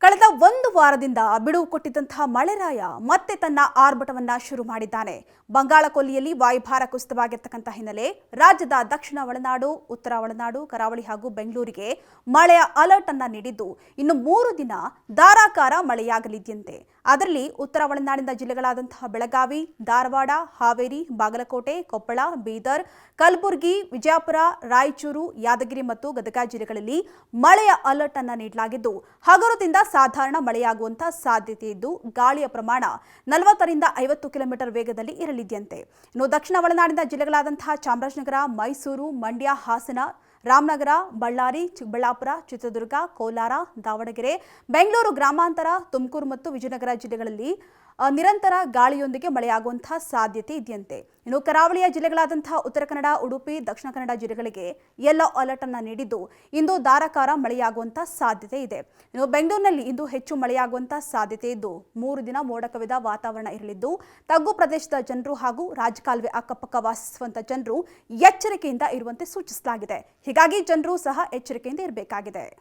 ಕಳೆದ ಒಂದು ವಾರದಿಂದ ಬಿಡುವು ಕೊಟ್ಟಿದ್ದಂತಹ ಮಳೆರಾಯ ಮತ್ತೆ ತನ್ನ ಆರ್ಭಟವನ್ನ ಶುರು ಮಾಡಿದ್ದಾನೆ. ಬಂಗಾಳ ಕೊಲ್ಲಿಯಲ್ಲಿ ವಾಯುಭಾರ ಕುಸಿತವಾಗಿರತಕ್ಕಂತ ಹಿನ್ನೆಲೆ ರಾಜ್ಯದ ದಕ್ಷಿಣ ಒಳನಾಡು, ಉತ್ತರ ಒಳನಾಡು, ಕರಾವಳಿ ಹಾಗೂ ಬೆಂಗಳೂರಿಗೆ ಮಳೆಯ ಅಲರ್ಟ್ ಅನ್ನ ನೀಡಿದ್ದು ಇನ್ನು 3 ದಿನ ಧಾರಾಕಾರ ಮಳೆಯಾಗಲಿದೆಯಂತೆ. ಅದರಲ್ಲಿ ಉತ್ತರ ಒಳನಾಡಿನ ಜಿಲ್ಲೆಗಳಾದಂತಹ ಬೆಳಗಾವಿ, ಧಾರವಾಡ, ಹಾವೇರಿ, ಬಾಗಲಕೋಟೆ, ಕೊಪ್ಪಳ, ಬೀದರ್, ಕಲಬುರಗಿ, ವಿಜಯಪುರ, ರಾಯಚೂರು, ಯಾದಗಿರಿ ಮತ್ತು ಗದಗ ಜಿಲ್ಲೆಗಳಲ್ಲಿ ಮಳೆಯ ಅಲರ್ಟ್ ಅನ್ನ ನೀಡಲಾಗಿದ್ದು ಹಗುರದಿಂದ ಸಾಧಾರಣ ಮಳೆಯಾಗುವಂತಹ ಸಾಧ್ಯತೆ ಇದ್ದು ಗಾಳಿಯ ಪ್ರಮಾಣ 40 ರಿಂದ 50 ಕಿಲೋಮೀಟರ್ ವೇಗದಲ್ಲಿ ಇರಲಿದೆಯಂತೆ. ಇನ್ನು ದಕ್ಷಿಣ ಒಳನಾಡಿನ ಜಿಲ್ಲೆಗಳಾದಂತಹ ಚಾಮರಾಜನಗರ, ಮೈಸೂರು, ಮಂಡ್ಯ, ಹಾಸನ, ರಾಮನಗರ, ಬಳ್ಳಾರಿ, ಚಿಕ್ಕಬಳ್ಳಾಪುರ, ಚಿತ್ರದುರ್ಗ, ಕೋಲಾರ, ದಾವಣಗೆರೆ, ಬೆಂಗಳೂರು ಗ್ರಾಮಾಂತರ, ತುಮಕೂರು ಮತ್ತು ವಿಜಯನಗರ ಜಿಲ್ಲೆಗಳಲ್ಲಿ ನಿರಂತರ ಗಾಳಿಯೊಂದಿಗೆ ಮಳೆಯಾಗುವಂತಹ ಸಾಧ್ಯತೆ ಇದೆಯಂತೆ. ಇನ್ನು ಕರಾವಳಿಯ ಜಿಲ್ಲೆಗಳಾದಂತಹ ಉತ್ತರ ಕನ್ನಡ, ಉಡುಪಿ, ದಕ್ಷಿಣ ಕನ್ನಡ ಜಿಲ್ಲೆಗಳಿಗೆ ಯೆಲ್ಲೋ ಅಲರ್ಟ್ ಅನ್ನ ನೀಡಿದ್ದು ಇಂದು ಧಾರಾಕಾರ ಮಳೆಯಾಗುವಂತಹ ಸಾಧ್ಯತೆ ಇದೆ. ಇನ್ನು ಬೆಂಗಳೂರಿನಲ್ಲಿ ಇಂದು ಹೆಚ್ಚು ಮಳೆಯಾಗುವಂತಹ ಸಾಧ್ಯತೆ ಇದ್ದು 3 ದಿನ ಮೋಡ ಕವಿದ ವಾತಾವರಣ ಇರಲಿದ್ದು ತಗ್ಗು ಪ್ರದೇಶದ ಜನರು ಹಾಗೂ ರಾಜಕಾಲುವೆ ಅಕ್ಕಪಕ್ಕ ವಾಸಿಸುವಂತ ಜನರು ಎಚ್ಚರಿಕೆಯಿಂದ ಇರುವಂತೆ ಸೂಚಿಸಲಾಗಿದೆ. ಹೀಗಾಗಿ ಜನರು ಸಹ ಎಚ್ಚರಿಕೆಯಿಂದ ಇರಬೇಕಾಗಿದೆ.